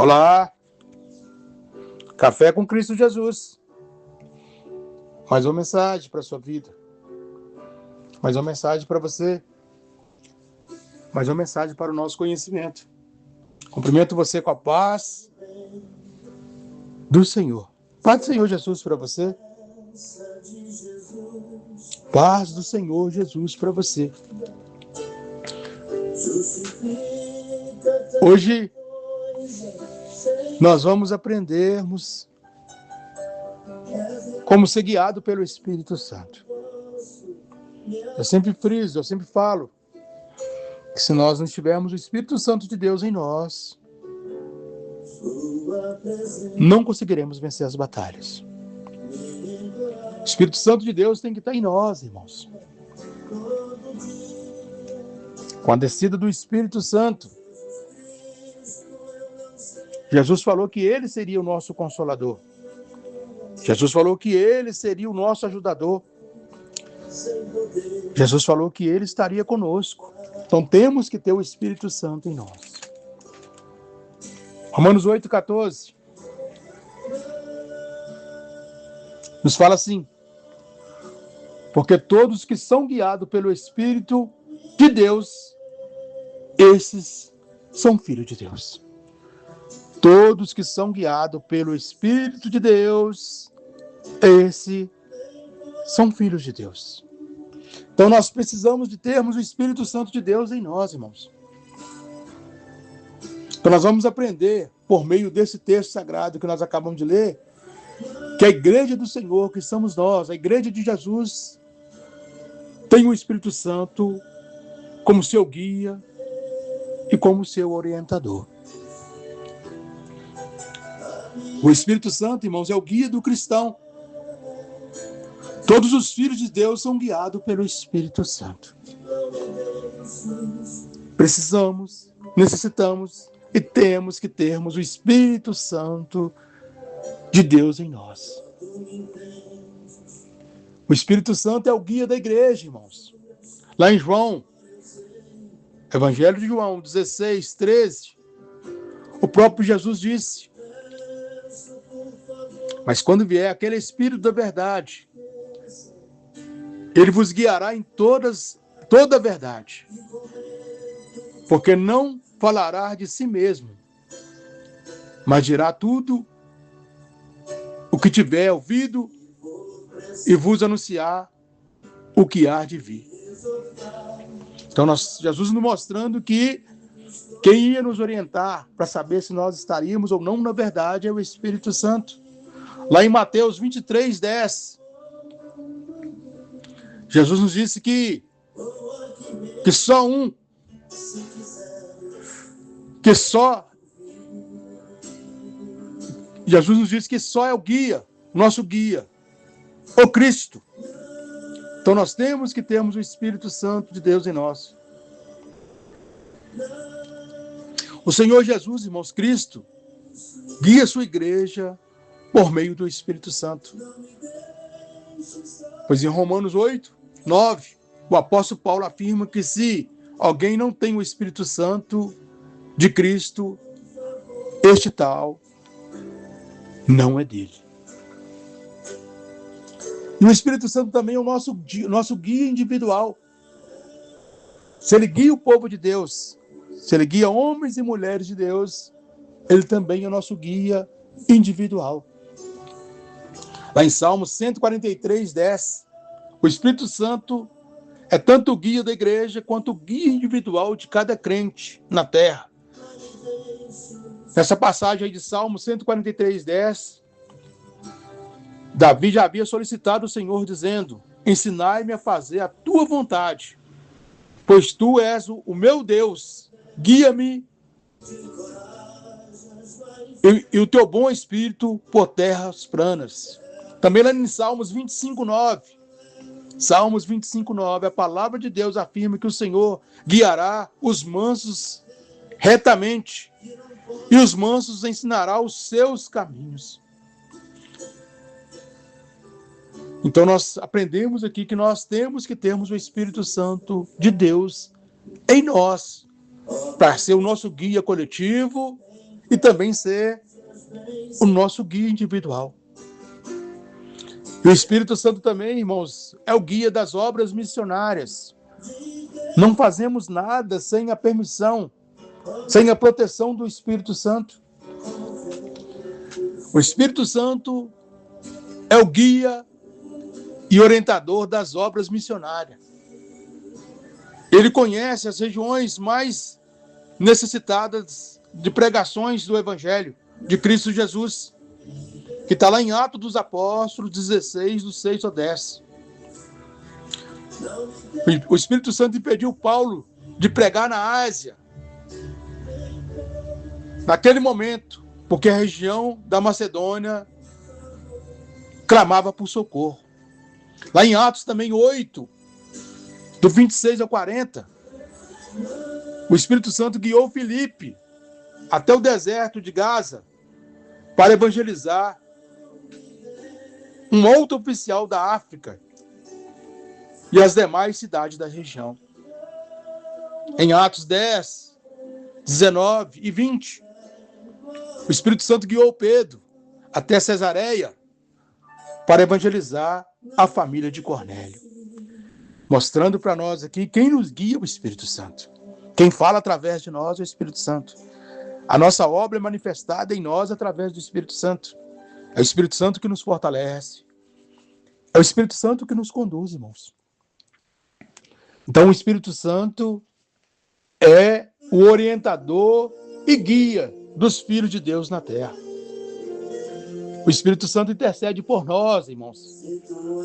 Olá, Café com Cristo Jesus. Mais uma mensagem para a sua vida. Mais uma mensagem para você. Mais uma mensagem para o nosso conhecimento. Cumprimento você com a paz do Senhor. Paz do Senhor Jesus para você. Paz do Senhor Jesus para você. Hoje nós vamos aprendermos como ser guiado pelo Espírito Santo. Eu sempre friso, eu sempre falo que se nós não tivermos o Espírito Santo de Deus em nós, não conseguiremos vencer as batalhas. O Espírito Santo de Deus tem que estar em nós, irmãos. Com a descida do Espírito Santo, Jesus falou que Ele seria o nosso Consolador. Jesus falou que Ele seria o nosso ajudador. Jesus falou que Ele estaria conosco. Então temos que ter o Espírito Santo em nós. Romanos 8,14 nos fala assim: porque todos que são guiados pelo Espírito de Deus, esses são filhos de Deus. Todos que são guiados pelo Espírito de Deus, esses são filhos de Deus. Então nós precisamos de termos o Espírito Santo de Deus em nós, irmãos. Então nós vamos aprender, por meio desse texto sagrado que nós acabamos de ler, que a igreja do Senhor, que somos nós, a igreja de Jesus, tem o Espírito Santo como seu guia e como seu orientador. O Espírito Santo, irmãos, é o guia do cristão. Todos os filhos de Deus são guiados pelo Espírito Santo. Necessitamos e temos que termos o Espírito Santo de Deus em nós. O Espírito Santo é o guia da igreja, irmãos. Lá em João, Evangelho de João 16, 13, o próprio Jesus disse: mas quando vier aquele Espírito da verdade, ele vos guiará em toda a verdade, porque não falará de si mesmo, mas dirá tudo o que tiver ouvido e vos anunciar o que há de vir. Então, Jesus nos mostrando que quem ia nos orientar para saber se nós estaríamos ou não na verdade é o Espírito Santo. Lá em Mateus 23, 10, Jesus nos disse que só Jesus nos disse que só é o guia, nosso guia, o Cristo. Então nós temos que termos o Espírito Santo de Deus em nós. O Senhor Jesus, irmãos, Cristo, guia a sua igreja por meio do Espírito Santo. Pois em Romanos 8, 9, o apóstolo Paulo afirma que se alguém não tem o Espírito Santo de Cristo, este tal não é dele. E o Espírito Santo também é o nosso guia individual. Se ele guia o povo de Deus, se ele guia homens e mulheres de Deus, ele também é o nosso guia individual. Lá em Salmos 143, 10, o Espírito Santo é tanto o guia da igreja quanto o guia individual de cada crente na terra. Nessa passagem aí de Salmos 143, 10, Davi já havia solicitado o Senhor dizendo: ensinai-me a fazer a tua vontade, pois tu és o meu Deus, guia-me e o teu bom espírito por terras planas. Também lá em Salmos 25, 9, Salmos 25, 9, a palavra de Deus afirma que o Senhor guiará os mansos retamente e os mansos ensinará os seus caminhos. Então nós aprendemos aqui que nós temos que termos o Espírito Santo de Deus em nós, para ser o nosso guia coletivo e também ser o nosso guia individual. E o Espírito Santo também, irmãos, é o guia das obras missionárias. Não fazemos nada sem a permissão, sem a proteção do Espírito Santo. O Espírito Santo é o guia e orientador das obras missionárias. Ele conhece as regiões mais necessitadas de pregações do Evangelho de Cristo Jesus, que está lá em Atos dos Apóstolos 16, do 6 ao 10. O Espírito Santo impediu Paulo de pregar na Ásia, naquele momento, porque a região da Macedônia clamava por socorro. Lá em Atos também 8, do 26 ao 40, o Espírito Santo guiou Filipe até o deserto de Gaza para evangelizar um outro oficial da África e as demais cidades da região. Em Atos 10, 19 e 20, o Espírito Santo guiou Pedro até Cesareia para evangelizar a família de Cornélio. Mostrando para nós aqui quem nos guia é o Espírito Santo. Quem fala através de nós é o Espírito Santo. A nossa obra é manifestada em nós através do Espírito Santo. É o Espírito Santo que nos fortalece. É o Espírito Santo que nos conduz, irmãos. Então, o Espírito Santo é o orientador e guia dos filhos de Deus na terra. O Espírito Santo intercede por nós, irmãos.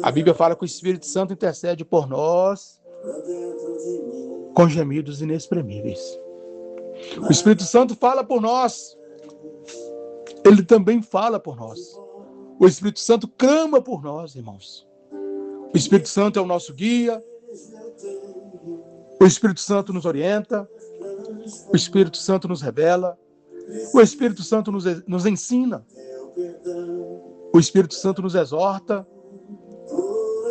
A Bíblia fala que o Espírito Santo intercede por nós com gemidos inexprimíveis. O Espírito Santo fala por nós. Ele também fala por nós. O Espírito Santo clama por nós, irmãos. O Espírito Santo é o nosso guia. O Espírito Santo nos orienta. O Espírito Santo nos revela. O Espírito Santo nos ensina. O Espírito Santo nos exorta.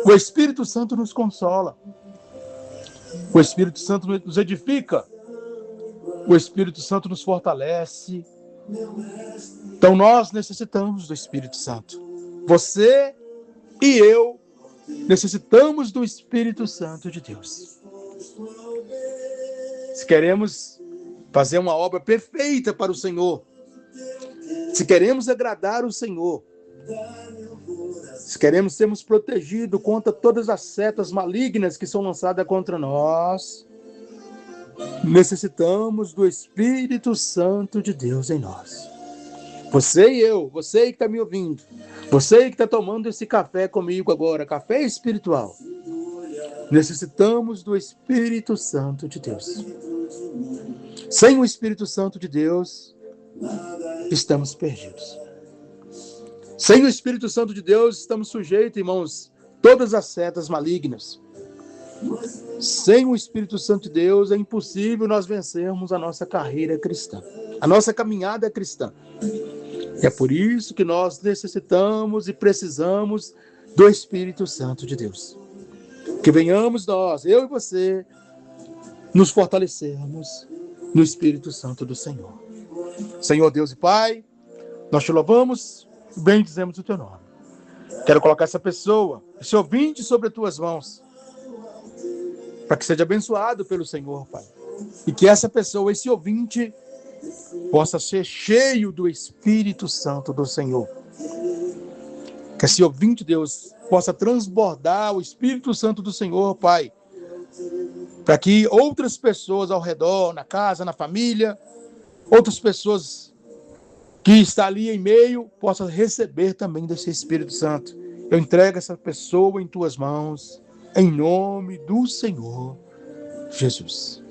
O Espírito Santo nos consola. O Espírito Santo nos edifica. O Espírito Santo nos fortalece. Então nós necessitamos do Espírito Santo. Você e eu necessitamos do Espírito Santo de Deus. Se queremos fazer uma obra perfeita para o Senhor, se queremos agradar o Senhor, se queremos sermos protegidos contra todas as setas malignas que são lançadas contra nós, necessitamos do Espírito Santo de Deus em nós. Você e eu, você que está me ouvindo, você que está tomando esse café comigo agora, café espiritual, necessitamos do Espírito Santo de Deus. Sem o Espírito Santo de Deus, estamos perdidos. Sem o Espírito Santo de Deus, estamos sujeitos, irmãos, todas as setas malignas. Sem o Espírito Santo de Deus, é impossível nós vencermos a nossa carreira cristã, a nossa caminhada cristã. E é por isso que nós necessitamos e precisamos do Espírito Santo de Deus. Que venhamos nós, eu e você, nos fortalecermos no Espírito Santo do Senhor. Senhor Deus e Pai, nós te louvamos e bendizemos o teu nome. Quero colocar essa pessoa, esse ouvinte, sobre as tuas mãos, para que seja abençoado pelo Senhor, Pai. E que essa pessoa, esse ouvinte, possa ser cheio do Espírito Santo do Senhor. Que esse ouvinte, Deus, possa transbordar o Espírito Santo do Senhor, Pai. Para que outras pessoas ao redor, na casa, na família, outras pessoas que estão ali em meio, possam receber também desse Espírito Santo. Eu entrego essa pessoa em tuas mãos, em nome do Senhor Jesus.